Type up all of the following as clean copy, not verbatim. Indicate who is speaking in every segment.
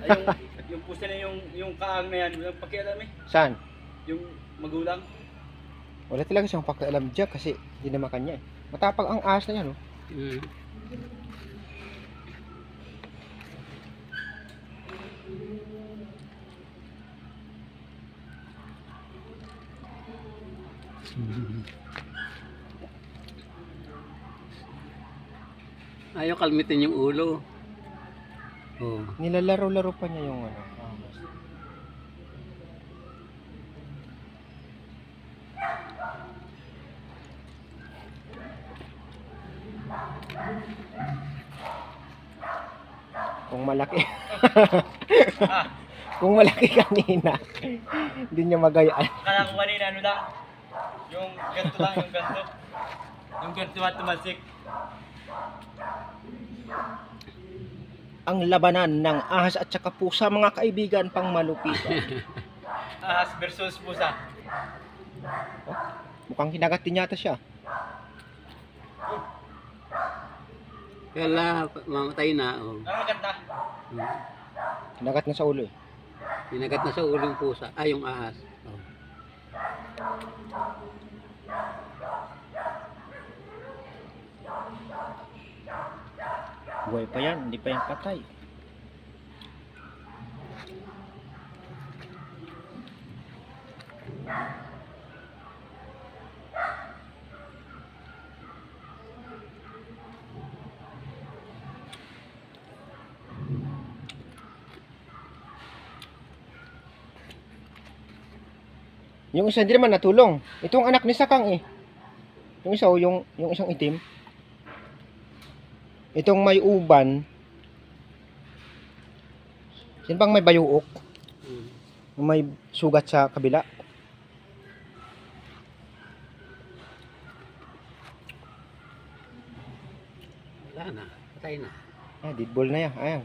Speaker 1: Ay, yung pusa na yung kaang na yan, walang pakialam eh.
Speaker 2: Saan?
Speaker 1: Yung magulang.
Speaker 2: Wala talaga siyang pakialam dyan kasi hindi naman kanya eh. Matapang ang ahas na yan, oh.
Speaker 3: Mm. Ayaw kalmitin yung ulo. Oh.
Speaker 2: Nilalaro-laro pa niya yung ano, ahas. Kung malaki. Kung malaki kanina, hindi niya magayaan.
Speaker 1: Kala ko kanina ano lang. Yung ganito lang, yung ganito. Yung ganito at tumalsik.
Speaker 2: Ang labanan ng ahas at saka pusa, mga kaibigan, pang malupitan.
Speaker 1: Ahas versus pusa.
Speaker 2: Oh, mukhang kinagat din yata siya.
Speaker 3: Kala mamatay na. Oh.
Speaker 1: Ang maganda.
Speaker 3: Hmm.
Speaker 2: Kinagat na sa ulo eh.
Speaker 3: Pinagat na sa ulo yung pusa. Ay, yung ahas. Oh.
Speaker 2: Buhay pa yan, hindi pa yan patay. Yung isa hindi naman natulong. Itong anak ni Sakang eh. Yung isa, oh, yung isang itim. Itong may uban. Sino bang may bayuok?
Speaker 3: Hmm.
Speaker 2: Yung may sugat sa kabila.
Speaker 3: Wala na. Patay na.
Speaker 2: Ah, dead ball na yan. Ayan.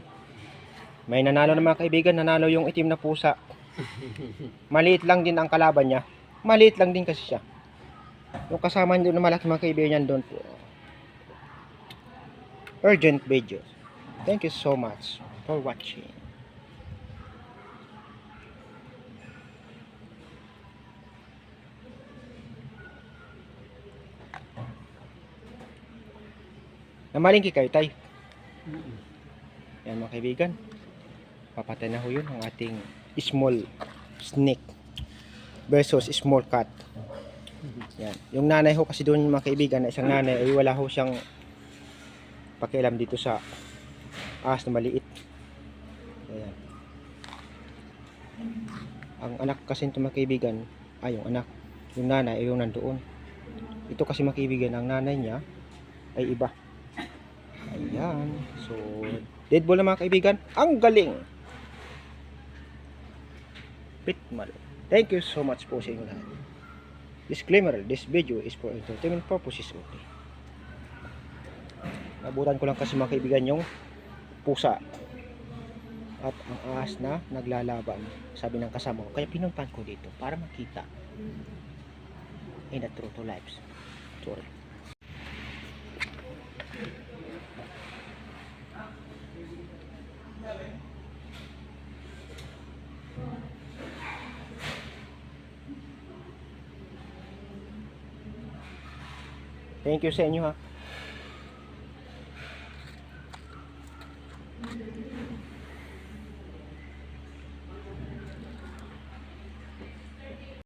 Speaker 2: May nanalo na mga kaibigan. Nanalo yung itim na pusa. Maliit lang din ang kalaban niya. Maliit lang din kasi siya. Yung kasama niya doon na malaki mga kaibigan doon po. Urgent videos. Thank you so much for watching. Namalingki kayo, tay. Yan mga kaibigan. Papatay na ho yun ang ating small snake versus small cat. Yan. Yung nanay ho kasi doon mga kaibigan na isang nanay ay wala ho siyang pakialam dito sa ahas na maliit. Ayan. Ang anak kasi ito mga kaibigan ay yung anak. Yung nanay ay yung nandoon. Ito kasi mga kaibigan, ang nanay niya ay iba. Ayan. So, dead ball na mga kaibigan. Ang galing! Pitmal. Thank you so much po sa inyo lahat. Disclaimer, this video is for entertainment purposes only. Nabutan ko lang kasi mga kaibigan yung pusa at ang ahas na naglalaban, sabi ng kasama ko. Kaya pinuntan ko dito para makita in the true to lives. Sorry. Thank you sa inyo ha.